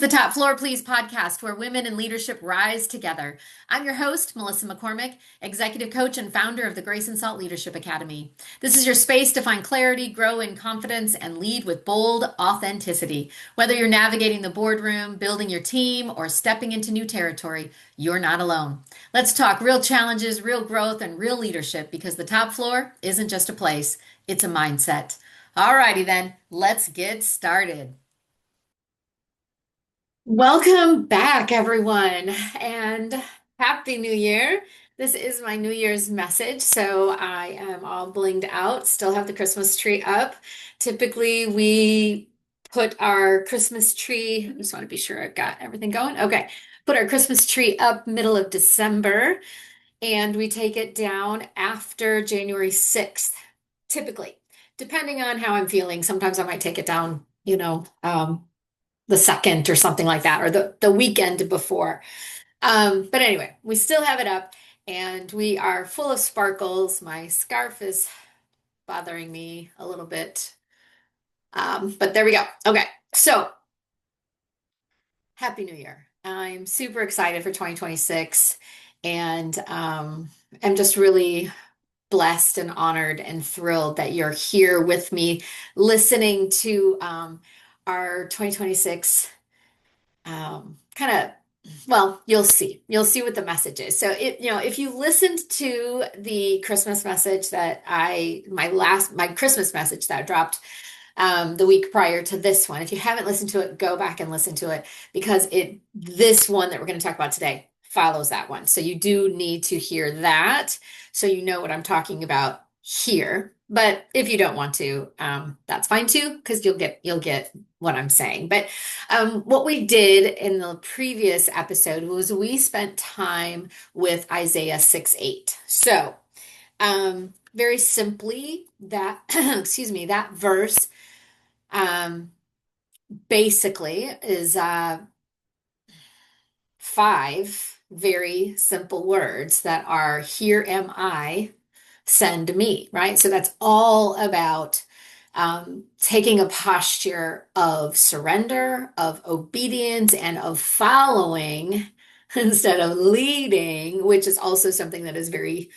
The Top Floor Please podcast, where women in leadership rise together. I'm your host, Melissa McCormick, executive coach and founder of the Grace and Salt Leadership Academy. This is your space to find clarity, grow in confidence, and lead with bold authenticity. Whether you're navigating the boardroom, building your team, or stepping into new territory, you're not alone. Let's talk real challenges, real growth, and real leadership because the top floor isn't just a place, it's a mindset. Alrighty then, let's get started. Welcome back, everyone, and Happy New Year. This is my New Year's message. So I am all blinged out, still have the Christmas tree up. Typically, we put our Christmas tree, I just want to be sure I've got everything going. Okay, put our Christmas tree up middle of December, and we take it down after January 6th, typically, depending on how I'm feeling. Sometimes I might take it down, the second or something like that, or the weekend before. But anyway, we still have it up and we are full of sparkles. My scarf is bothering me a little bit. But there we go. Okay. So Happy New Year. I'm super excited for 2026 and I'm just really blessed and honored and thrilled that you're here with me listening to our 2026 kind of well, you'll see what the message is. So if you listened to the Christmas message that my Christmas message that dropped the week prior to this one, if you haven't listened to it, go back and listen to it because this one that we're going to talk about today follows that one. So you do need to hear that so you know what I'm talking about here. But if you don't want to, that's fine too, because you'll get what I'm saying. But what we did in the previous episode was we spent time with Isaiah 6:8. So very simply, that excuse me, that verse basically is five very simple words that are, "Here am I, send me," right? So that's all about taking a posture of surrender, of obedience, and of following instead of leading, which is also something that is very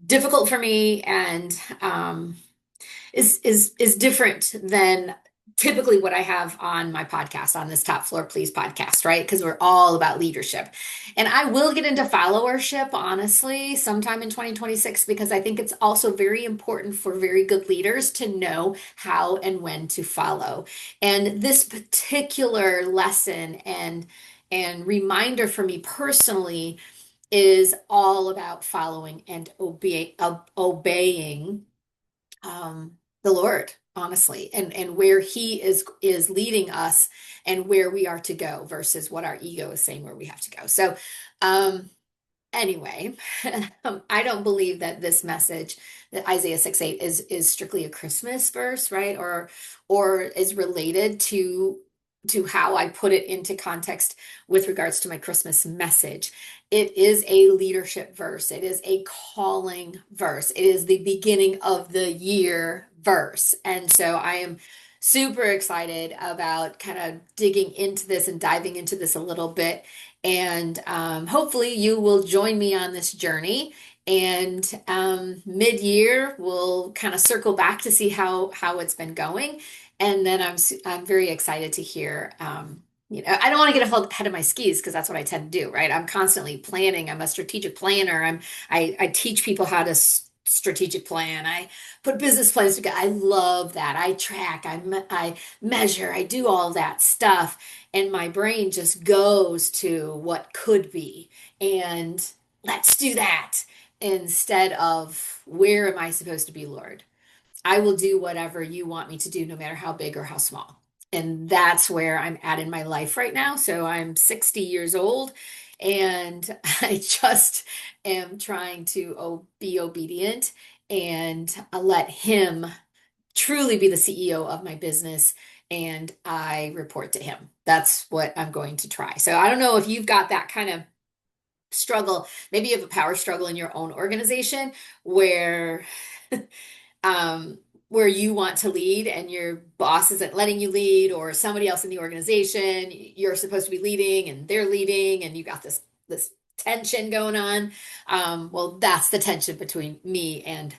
difficult for me and is different than typically what I have on my podcast, on this Top Floor Please podcast, right? Because we're all about leadership. And I will get into followership, honestly, sometime in 2026, because I think it's also very important for very good leaders to know how and when to follow. And this particular lesson and reminder for me personally is all about following and obeying the Lord, honestly, and where He is leading us and where we are to go versus what our ego is saying where we have to go. So, anyway, I don't believe that this message, that Isaiah 6:8 is strictly a Christmas verse, right? Or is related to how I put it into context with regards to my Christmas message. It is a leadership verse. It is a calling verse. It is the beginning of the year verse. And so I am super excited about kind of digging into this and diving into this a little bit. And hopefully you will join me on this journey. And mid-year, we'll kind of circle back to see how it's been going. And then I'm very excited to hear. I don't want to get ahead of my skis because that's what I tend to do, right? I'm constantly planning. I'm a strategic planner. I teach people how to strategic plan. I put business plans together. I love that. I track. I measure. I do all that stuff, and my brain just goes to what could be, and let's do that instead of where am I supposed to be, Lord? I will do whatever you want me to do, no matter how big or how small. And that's where I'm at in my life right now. So I'm 60 years old and I just am trying to be obedient and let Him truly be the CEO of my business. And I report to Him. That's what I'm going to try. So I don't know if you've got that kind of struggle. Maybe you have a power struggle in your own organization where where you want to lead and your boss isn't letting you lead, or somebody else in the organization, you're supposed to be leading and they're leading, and you got this tension going on. Well, that's the tension between me and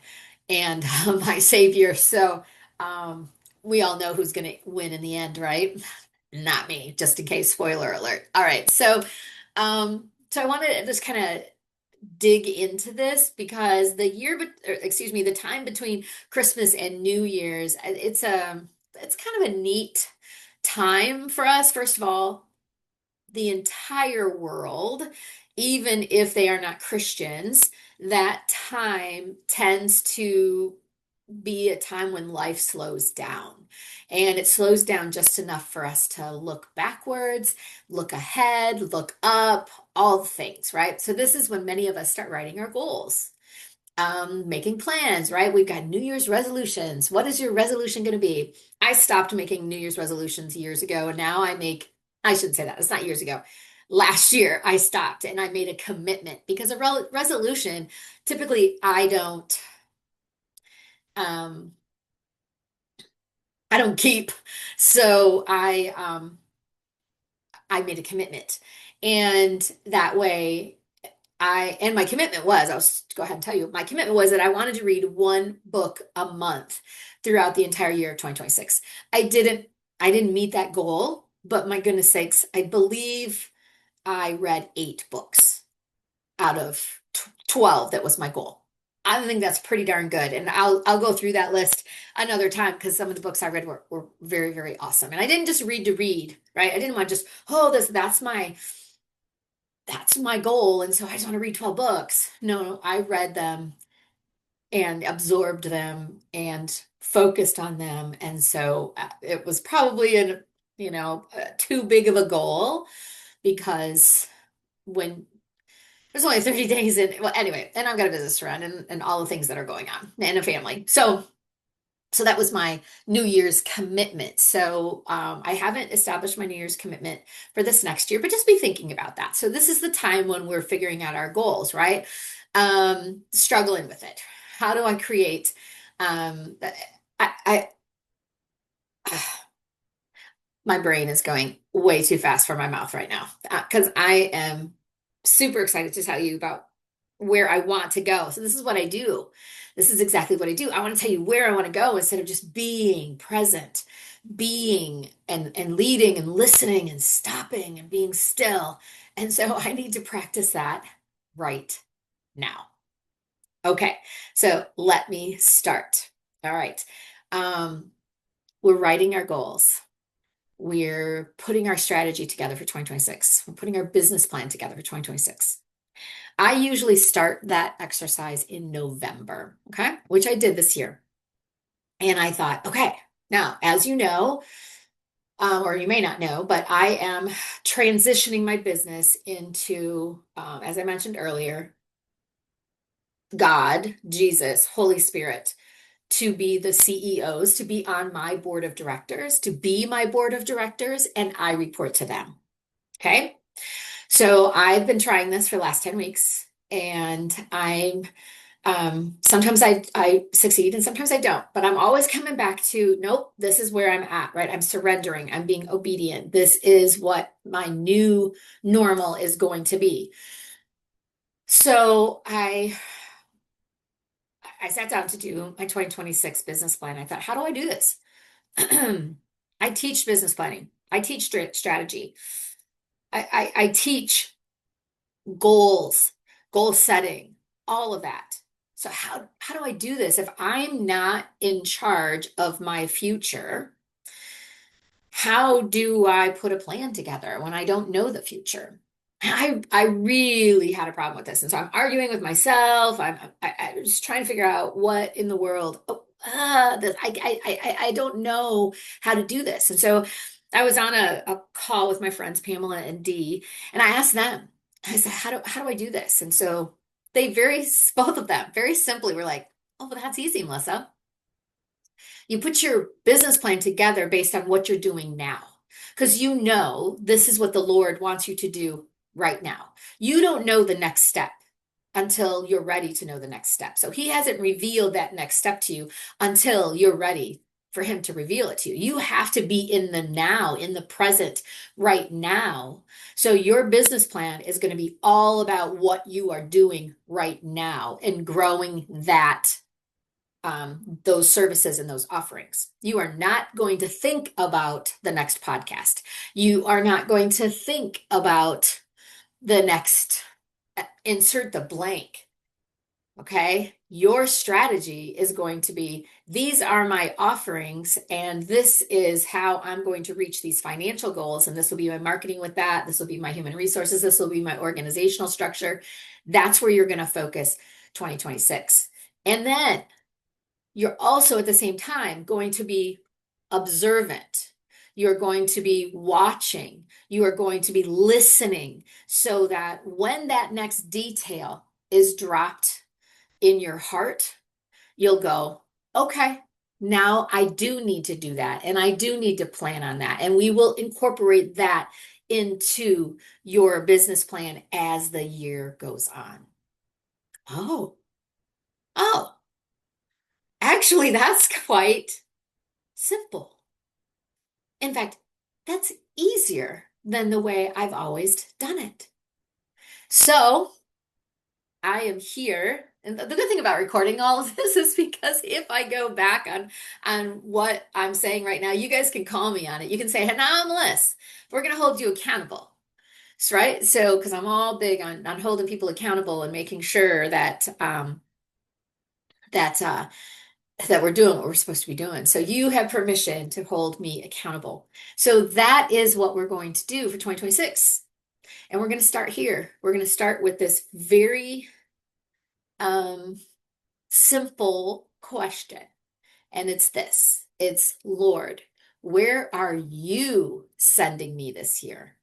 my savior. So um, we all know who's going to win in the end, right? Not me, just in case, spoiler alert. All right. So I wanted to just kind of dig into this because excuse me, the time between Christmas and New Year's, it's kind of a neat time for us. First of all, the entire world, even if they are not Christians, that time tends to be a time when life slows down. And it slows down just enough for us to look backwards, look ahead, look up, all the things, right? So this is when many of us start writing our goals, making plans, right? We've got New Year's resolutions. What is your resolution going to be? I stopped making New Year's resolutions years ago, and now I shouldn't say that. It's not years ago. Last year, I stopped and I made a commitment because a resolution, typically, um, I don't keep. So I made a commitment. And that way and my commitment was, I'll just go ahead and tell you, my commitment was that I wanted to read one book a month throughout the entire year of 2026. I didn't I didn't meet that goal, but my goodness sakes, I believe I read 8 books out of 12. That was my goal. I think that's pretty darn good. And I'll go through that list another time because some of the books I read were very, very awesome. And I didn't just read to read, right? I didn't want to just, oh, that's my goal. And so I just want to read 12 books. No, I read them and absorbed them and focused on them. And so it was probably too big of a goal because when there's only 30 days in, well, anyway, and I've got a business to run and all the things that are going on and a family. So that was my New Year's commitment. So I haven't established my New Year's commitment for this next year, but just be thinking about that. So this is the time when we're figuring out our goals, right? Struggling with it. How do I create? I My brain is going way too fast for my mouth right now because I am super excited to tell you about where I want to go. So this is what I do. This is exactly what I do. I want to tell you where I want to go instead of just being present, being and leading and listening and stopping and being still. And so I need to practice that right now. Okay, so let me start. All right. Um, we're writing our goals. We're putting our strategy together for 2026. We're putting our business plan together for 2026. I usually start that exercise in November, okay, which I did this year. And I thought, okay, now, as you know, or you may not know, but I am transitioning my business into, as I mentioned earlier, God, Jesus, Holy Spirit, to be the CEOs, to be on my board of directors, to be my board of directors, and I report to them. Okay. So I've been trying this for the last 10 weeks, and sometimes I succeed and sometimes I don't, but I'm always coming back to, nope, this is where I'm at, right? I'm surrendering, I'm being obedient. This is what my new normal is going to be. So I sat down to do my 2026 business plan. I thought, how do I do this? I teach business planning. I teach strategy. I teach goals, goal setting, all of that. So how do I do this if I'm not in charge of my future? How do I put a plan together when I don't know the future? I really had a problem with this, and so I'm arguing with myself. I'm just trying to figure out what in the world. I don't know how to do this, and so I was on a call with my friends Pamela and Dee, and I asked them. I said, how do I do this? And so both of them very simply were like, oh, well, that's easy, Melissa. You put your business plan together based on what you're doing now, because you know this is what the Lord wants you to do right now. You don't know the next step until you're ready to know the next step. So he hasn't revealed that next step to you until you're ready for him to reveal it to you. You have to be in the now, in the present, right now. So your business plan is going to be all about what you are doing right now and growing that those services and those offerings. You are not going to think about the next podcast. You are not going to think about the next insert the blank. Okay. Your strategy is going to be these are my offerings, and this is how I'm going to reach these financial goals. And this will be my marketing with that. This will be my human resources. This will be my organizational structure. That's where you're going to focus 2026. And then you're also at the same time going to be observant. You're going to be watching. You are going to be listening so that when that next detail is dropped in your heart, you'll go, okay, now I do need to do that. And I do need to plan on that. And we will incorporate that into your business plan as the year goes on. Oh, oh, actually, that's quite simple. In fact, that's easier than the way I've always done it. So I am here. And the good thing about recording all of this is because if I go back on what I'm saying right now, you guys can call me on it. You can say, hey, now I'm Liz. We're going to hold you accountable. So, right? So, because I'm all big on holding people accountable and making sure that that we're doing what we're supposed to be doing. So you have permission to hold me accountable. So that is what we're going to do for 2026. And we're going to start here. We're going to start with this very simple question. And it's this. It's, Lord, where are you sending me this year?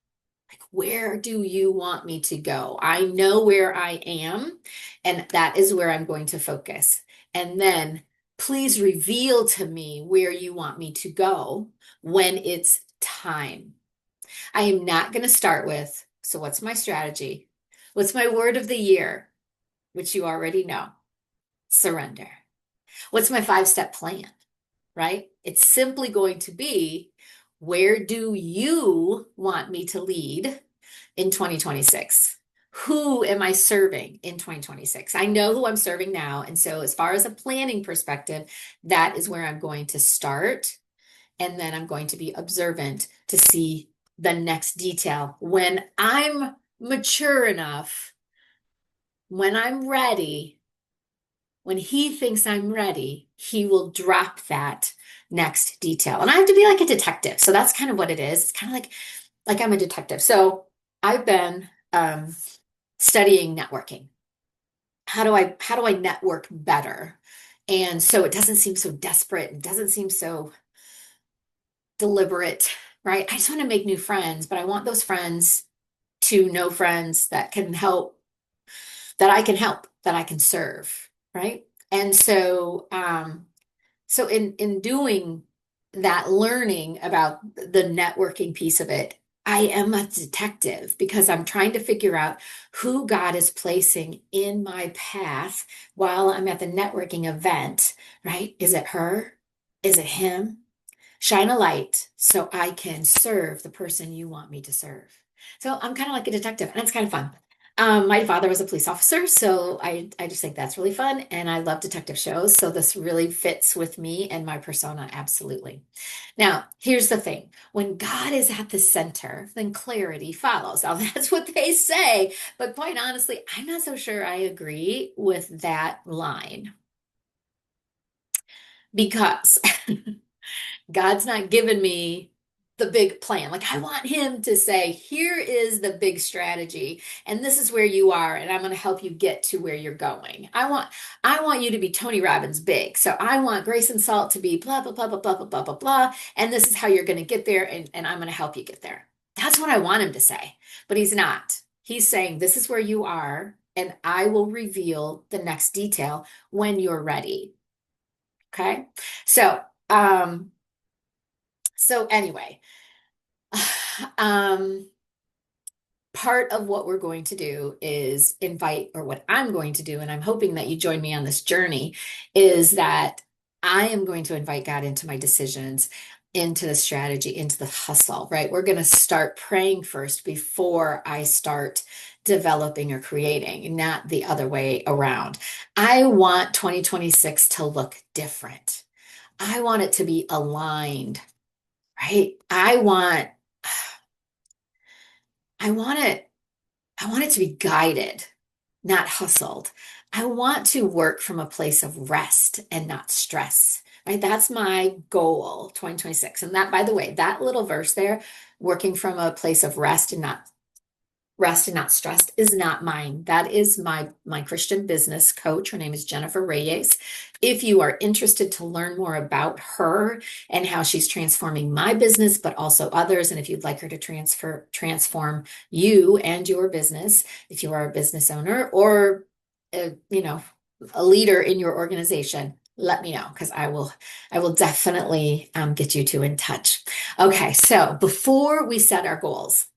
Like, where do you want me to go? I know where I am, and that is where I'm going to focus. And then please reveal to me where you want me to go when it's time. I am not going to start with, so what's my strategy? What's my word of the year? Which you already know, surrender. What's my 5-step plan? Right? It's simply going to be, where do you want me to lead in 2026? Who am I serving in 2026? I know who I'm serving now. And so, as far as a planning perspective, that is where I'm going to start. And then I'm going to be observant to see the next detail. When I'm mature enough, when I'm ready, when he thinks I'm ready, he will drop that next detail. And I have to be like a detective. So that's kind of what it is. It's kind of like I'm a detective. So I've been studying networking. How do I network better? And so it doesn't seem so desperate. It doesn't seem so deliberate, right? I just want to make new friends, but I want those friends to know friends that can help, that I can serve, right? And so, so in doing that, learning about the networking piece of it, I am a detective because I'm trying to figure out who God is placing in my path while I'm at the networking event, right? Is it her? Is it him? Shine a light so I can serve the person you want me to serve. So I'm kind of like a detective, and it's kind of fun. My father was a police officer, so I just think that's really fun, and I love detective shows. So this really fits with me and my persona, absolutely. Now, here's the thing. When God is at the center, then clarity follows. Now, that's what they say, but quite honestly, I'm not so sure I agree with that line because God's not giving me the big plan. Like, I want him to say, here is the big strategy, and this is where you are, and I'm going to help you get to where you're going. I want you to be Tony Robbins big. So I want Grace and Salt to be blah, blah, blah, blah, blah, blah, blah, blah, blah. And this is how you're going to get there, and I'm going to help you get there. That's what I want him to say. But he's not. He's saying, this is where you are, and I will reveal the next detail when you're ready. Okay. So, so anyway, um, part of what we're going to do is invite, or what I'm going to do, and I'm hoping that you join me on this journey, is that I am going to invite God into my decisions, into the strategy, into the hustle, right? We're going to start praying first before I start developing or creating, not the other way around. I want 2026 to look different. I want it to be aligned, right? I want it I want it to be guided, not hustled. I want to work from a place of rest and not stress. Right? That's my goal, 2026. And that, by the way, that little verse there, working from a place of rest and not stressed, is not mine. That is my Christian business coach. Her name is Jennifer Reyes. If you are interested to learn more about her and how she's transforming my business, but also others, and if you'd like her to transform you and your business, if you are a business owner or a leader in your organization, let me know, because I will definitely get you two in touch. Okay, so before we set our goals,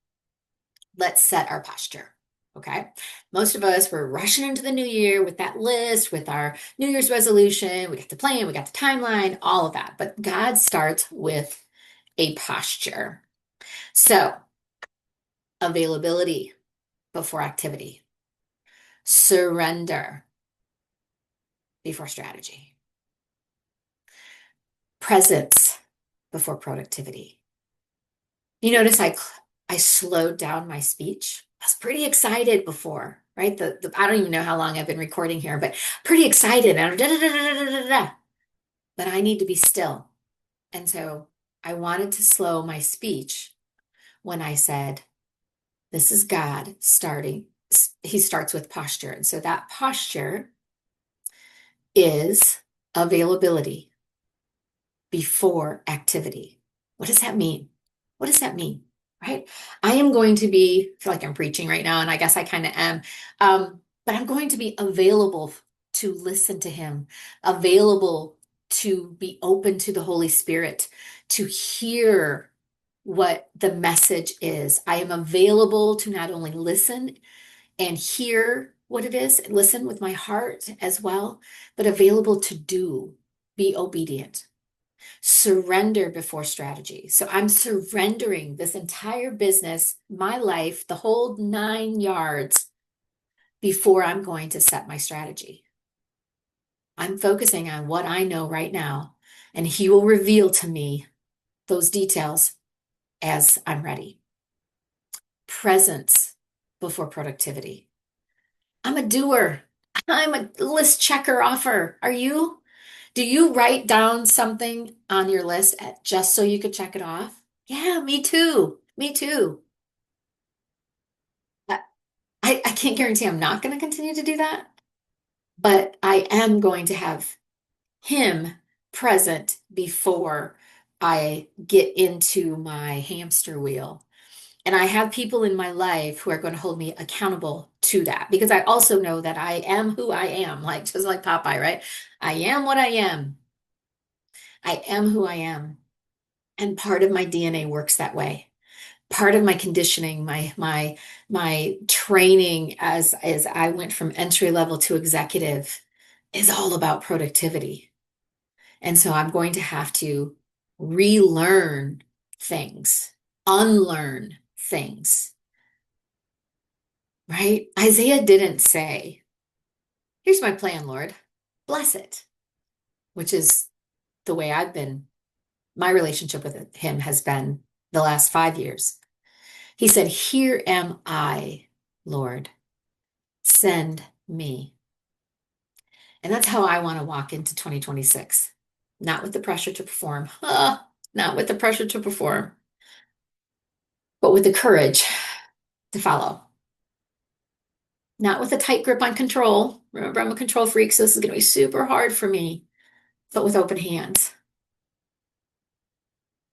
let's set our posture. Okay. Most of us were rushing into the new year with that list, with our New Year's resolution. We got the plan, we got the timeline, all of that. But God starts with a posture. So, availability before activity, surrender before strategy, presence before productivity. You notice I slowed down my speech. I was pretty excited before, right? I don't even know how long I've been recording here, but pretty excited. And da, da, da, da, da, da, da, da. But I need to be still. And so I wanted to slow my speech when I said, this is God starting. He starts with posture. And so that posture is availability before activity. What does that mean? What does that mean? Right? I am going to be, I feel like I'm preaching right now, and I guess I kind of am. But I'm going to be available to listen to him, available to be open to the Holy Spirit, to hear what the message is. I am available to not only listen and hear what it is, listen with my heart as well, but available to do, be obedient. Surrender before strategy. So I'm surrendering this entire business, my life, the whole 9 yards before I'm going to set my strategy. I'm focusing on what I know right now, and he will reveal to me those details as I'm ready. Presence before productivity. I'm a doer. I'm a list checker offer. Are you? Do you write down something on your list just so you could check it off? Yeah, me too. Me too. I, I can't guarantee I'm not going to continue to do that, but I am going to have him present before I get into my hamster wheel. And I have people in my life who are going to hold me accountable to that, because I also know that I am who I am, like just like Popeye, right? I am what I am. I am who I am. And part of my DNA works that way. Part of my conditioning, my training as I went from entry level to executive is all about productivity. And so I'm going to have to relearn things, unlearn things, right? Isaiah didn't say, here's my plan, Lord, bless it, which is the way my relationship with him has been the last 5 years. He said, here am I, Lord, send me. And that's how I want to walk into 2026. Not with the pressure to perform, not with the pressure to perform, but with the courage to follow. Not with a tight grip on control. Remember, I'm a control freak, so this is going to be super hard for me, but with open hands.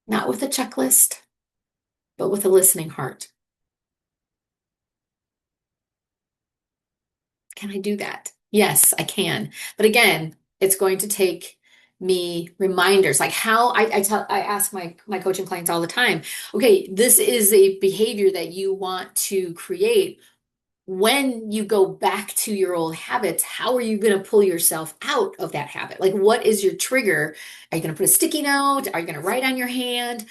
Not with a checklist, but with a listening heart. Can I do that? Yes, I can. But again, it's going to take me reminders, like how I ask my coaching clients all the time, okay, this is a behavior that you want to create. When you go back to your old habits, how are you going to pull yourself out of that habit? Like, what is your trigger? Are you going to put a sticky note? Are you going to write on your hand?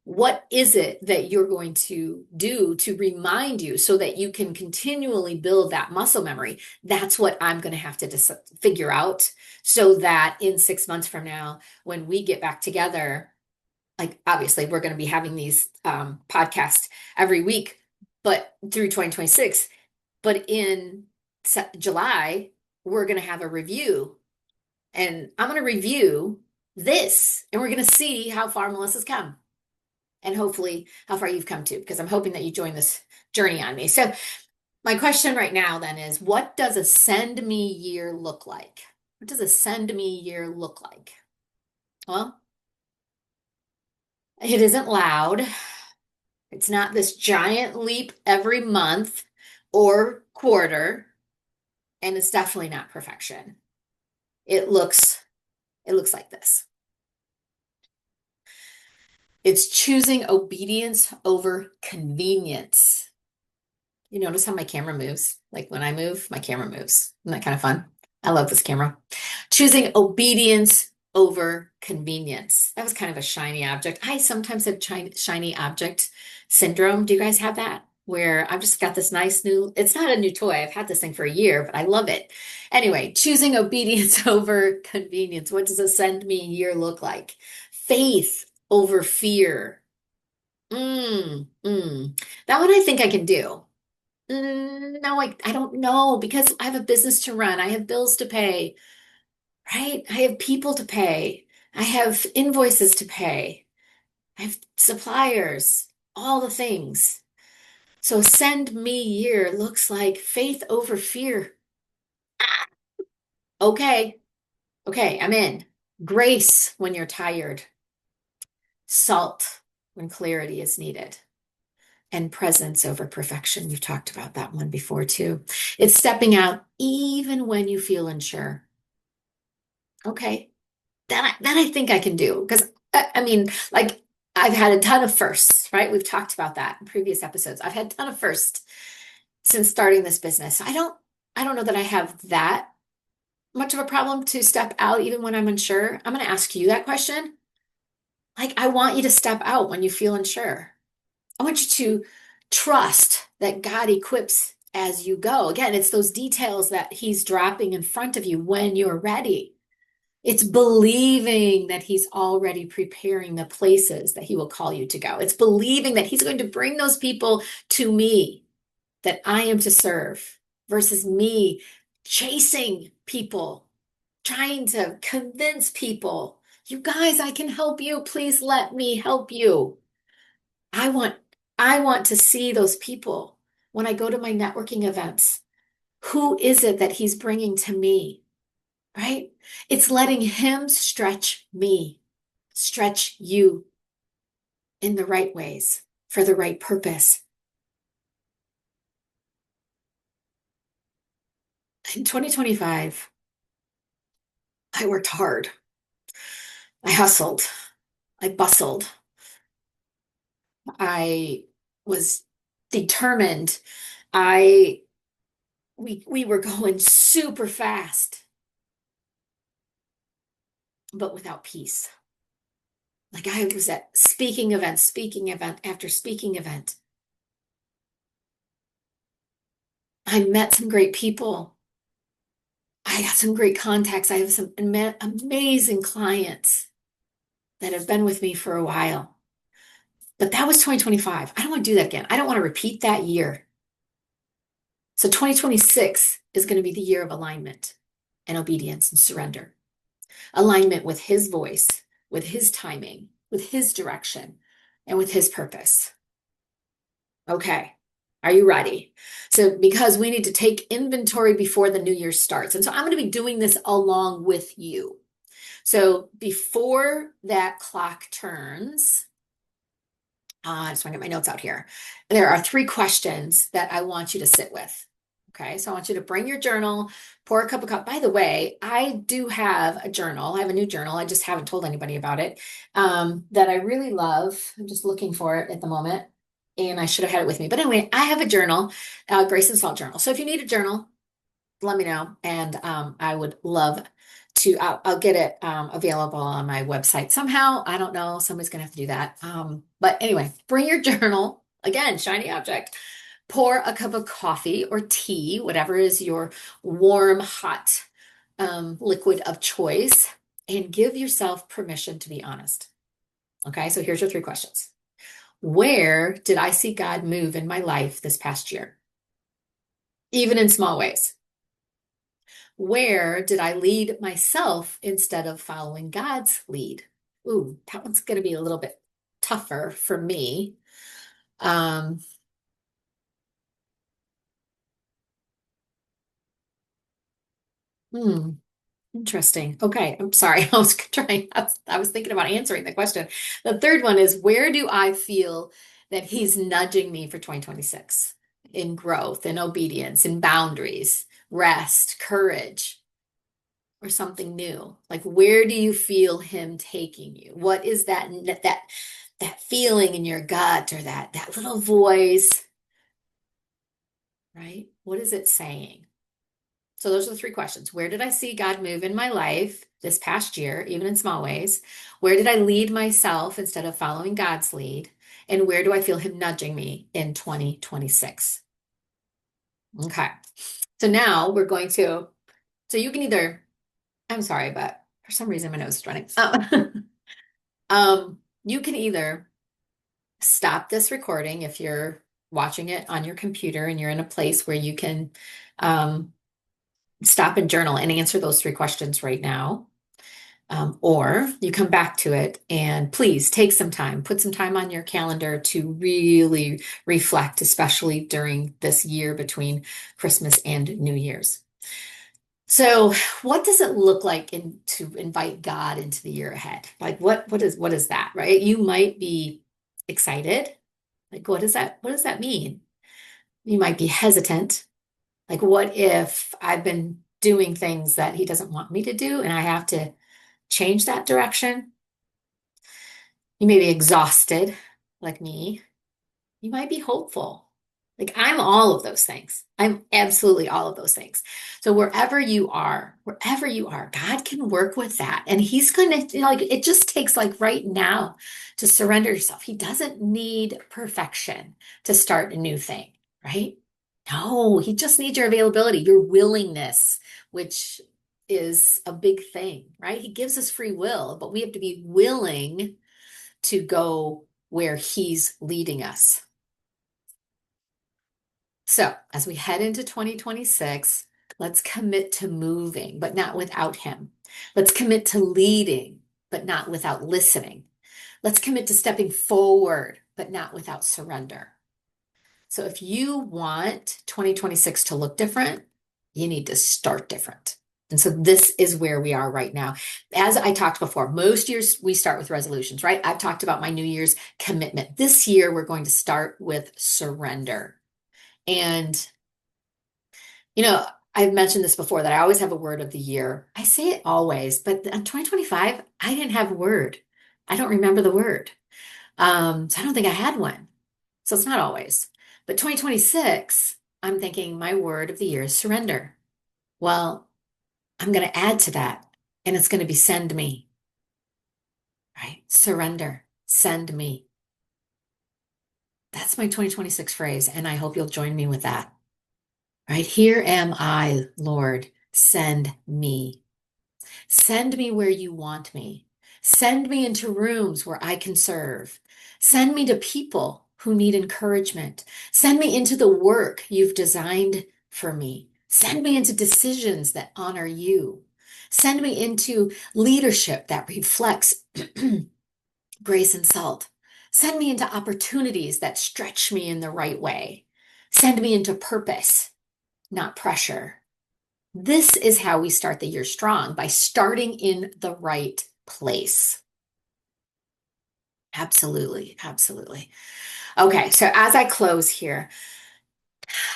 What is it that you're going to do to remind you so that you can continually build that muscle memory? That's what I'm going to have to figure out so that in 6 months from now, when we get back together, like obviously we're going to be having these podcasts every week, but through 2026, but in July, we're going to have a review. And I'm going to review this, and we're going to see how far Melissa's come. And hopefully, how far you've come too, because I'm hoping that you join this journey on me. So, my question right now then is, what does a send me year look like? What does a send me year look like? Well, it isn't loud. It's not this giant leap every month or quarter, and it's definitely not perfection. It looks like this. It's choosing obedience over convenience. You notice how my camera moves? Like when I move, my camera moves. Isn't that kind of fun? I love this camera. Choosing obedience over convenience. That was kind of a shiny object. I sometimes have shiny object syndrome. Do you guys have that? Where I've just got this nice new, it's not a new toy. I've had this thing for a year, but I love it. Anyway, choosing obedience over convenience. What does a send me year look like? Faith over fear. That one I think I can do. No, I don't know because I have a business to run. I have bills to pay, right? I have people to pay. I have invoices to pay. I have suppliers, all the things. So send me year looks like faith over fear. Okay. Okay, I'm in. Grace when you're tired. Salt when clarity is needed. And presence over perfection. We've talked about that one before too. It's stepping out even when you feel unsure. Okay, that I think I can do because I mean, like I've had a ton of firsts, right? We've talked about that in previous episodes. I've had a ton of firsts since starting this business. So I don't know that I have that much of a problem to step out even when I'm unsure. I'm going to ask you that question. Like I want you to step out when you feel unsure. I want you to trust that God equips as you go. Again, it's those details that He's dropping in front of you when you're ready. It's believing that He's already preparing the places that He will call you to go. It's believing that He's going to bring those people to me that I am to serve versus me chasing people, trying to convince people, you guys, I can help you. Please let me help you. I want I want to see those people when I go to my networking events. Who is it that He's bringing to me? Right? It's letting Him stretch me, stretch you in the right ways for the right purpose. In 2025, I worked hard. I hustled. I bustled. I was determined. I we were going super fast, but without peace. Like I was at speaking event after speaking event. I met some great people. I got some great contacts. I have some amazing clients that have been with me for a while. But that was 2025. I don't want to do that again. I don't want to repeat that year. So 2026 is going to be the year of alignment and obedience and surrender. Alignment with His voice, with His timing, with His direction, and with His purpose. Okay. Are you ready? So, because we need to take inventory before the new year starts. And so, I'm going to be doing this along with you. So, before that clock turns, I just want to get my notes out here. There are 3 questions that I want you to sit with. Okay, so I want you to bring your journal, pour a cup of coffee. By the way, I do have a journal. I have a new journal. I just haven't told anybody about it. That I really love. I'm just looking for it at the moment, and I should have had it with me. But anyway, I have a journal, Grace and Salt journal. So if you need a journal, let me know, and I would love to. I'll get it available on my website somehow. I don't know. Somebody's gonna have to do that. But anyway, bring your journal. Again, shiny object. Pour a cup of coffee or tea, whatever is your warm, hot liquid of choice, and give yourself permission to be honest. Okay, so here's your three questions. Where did I see God move in my life this past year? Even in small ways. Where did I lead myself instead of following God's lead? Ooh, that one's going to be a little bit tougher for me. Um, hmm, Interesting. Okay, I'm sorry. I was trying, I was thinking about answering the question. The third one is where do I feel that he's nudging me for 2026 in growth, in obedience, in boundaries, rest, courage, or something new? Like where do you feel him taking you? What is that feeling in your gut or that little voice, right? What is it saying? So those are the three questions. Where did I see God move in my life this past year, even in small ways? Where did I lead myself instead of following God's lead? And where do I feel him nudging me in 2026? Okay. So now we're going to, so you can either, I'm sorry, but for some reason my nose is running. You can either stop this recording if you're watching it on your computer and you're in a place where you can um, stop and journal and answer those three questions right now. Or you come back to it and please take some time, put some time on your calendar to really reflect, especially during this year between Christmas and New Year's. So, what does it look like to invite God into the year ahead? Like what is that, right? You might be excited. Like what does that mean? You might be hesitant. Like what if I've been doing things that he doesn't want me to do and I have to change that direction? You may be exhausted, like me. You might be hopeful. Like I'm all of those things. I'm absolutely all of those things. So wherever you are, God can work with that. And he's going to, like, it just takes like right now to surrender yourself. He doesn't need perfection to start a new thing, right? No, he just needs your availability, your willingness, which is a big thing, right? He gives us free will, but we have to be willing to go where he's leading us. So, as we head into 2026, let's commit to moving, but not without him. Let's commit to leading, but not without listening. Let's commit to stepping forward, but not without surrender. So, if you want 2026 to look different, you need to start different. And so this is where we are right now. As I talked before, most years we start with resolutions, right? I've talked about my New Year's commitment. This year, we're going to start with surrender. And, you know, I've mentioned this before that I always have a word of the year. I say it always, but in 2025, I didn't have a word. I don't remember the word. So I don't think I had one. So it's not always. But 2026, I'm thinking my word of the year is surrender. Well, I'm going to add to that, and it's going to be send me, right? Surrender, send me. That's my 2026 phrase, and I hope you'll join me with that. Right? Here am I, Lord, send me. Send me where you want me. Send me into rooms where I can serve. Send me to people who need encouragement. Send me into the work you've designed for me. Send me into decisions that honor you. Send me into leadership that reflects grace and salt. Send me into opportunities that stretch me in the right way. Send me into purpose, not pressure. This is how we start the year strong, by starting in the right place. Absolutely, absolutely. Okay, so as I close here,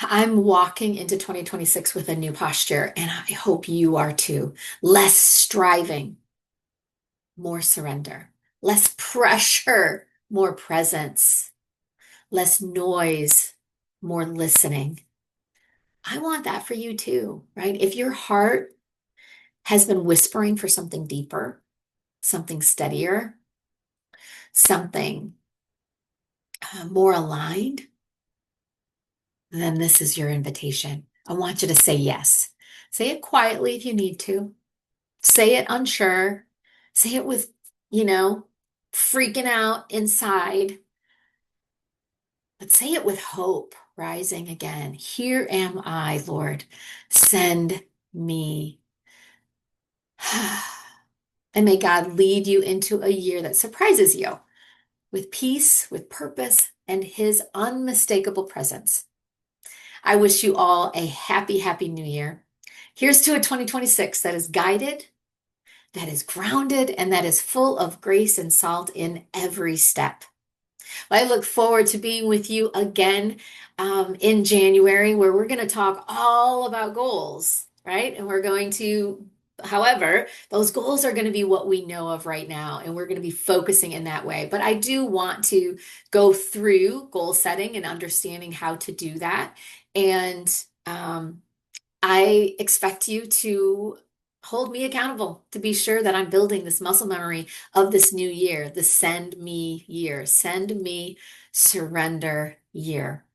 I'm walking into 2026 with a new posture, and I hope you are too. Less striving, more surrender. Less pressure, more presence. Less noise, more listening. I want that for you too, right? If your heart has been whispering for something deeper, something steadier, something more aligned, then this is your invitation. I want you to say yes. Say it quietly if you need to. Say it unsure. Say it with, you know, freaking out inside, but say it with hope rising again. Here am I, Lord. Send me. And may God lead you into a year that surprises you with peace, with purpose, and his unmistakable presence. I wish you all a happy, happy new year. Here's to a 2026 that is guided, that is grounded, and that is full of grace and salt in every step. I look forward to being with you again in January, where we're going to talk all about goals, right? And we're going to, however, those goals are going to be what we know of right now, and we're going to be focusing in that way. But I do want to go through goal setting and understanding how to do that. And I expect you to hold me accountable to be sure that I'm building this muscle memory of this new year, the send me year, send me surrender year.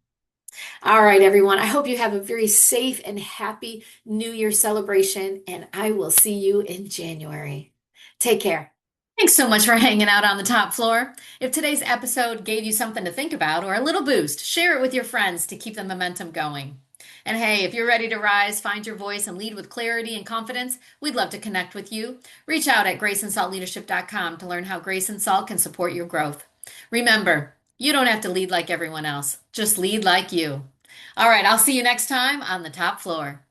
All right, everyone. I hope you have a very safe and happy New Year celebration, and I will see you in January. Take care. Thanks so much for hanging out on the top floor. If today's episode gave you something to think about or a little boost, share it with your friends to keep the momentum going. And hey, if you're ready to rise, find your voice, and lead with clarity and confidence, we'd love to connect with you. Reach out at graceandsaltleadership.com to learn how Grace and Salt can support your growth. Remember, you don't have to lead like everyone else, just lead like you. All right, I'll see you next time on the top floor.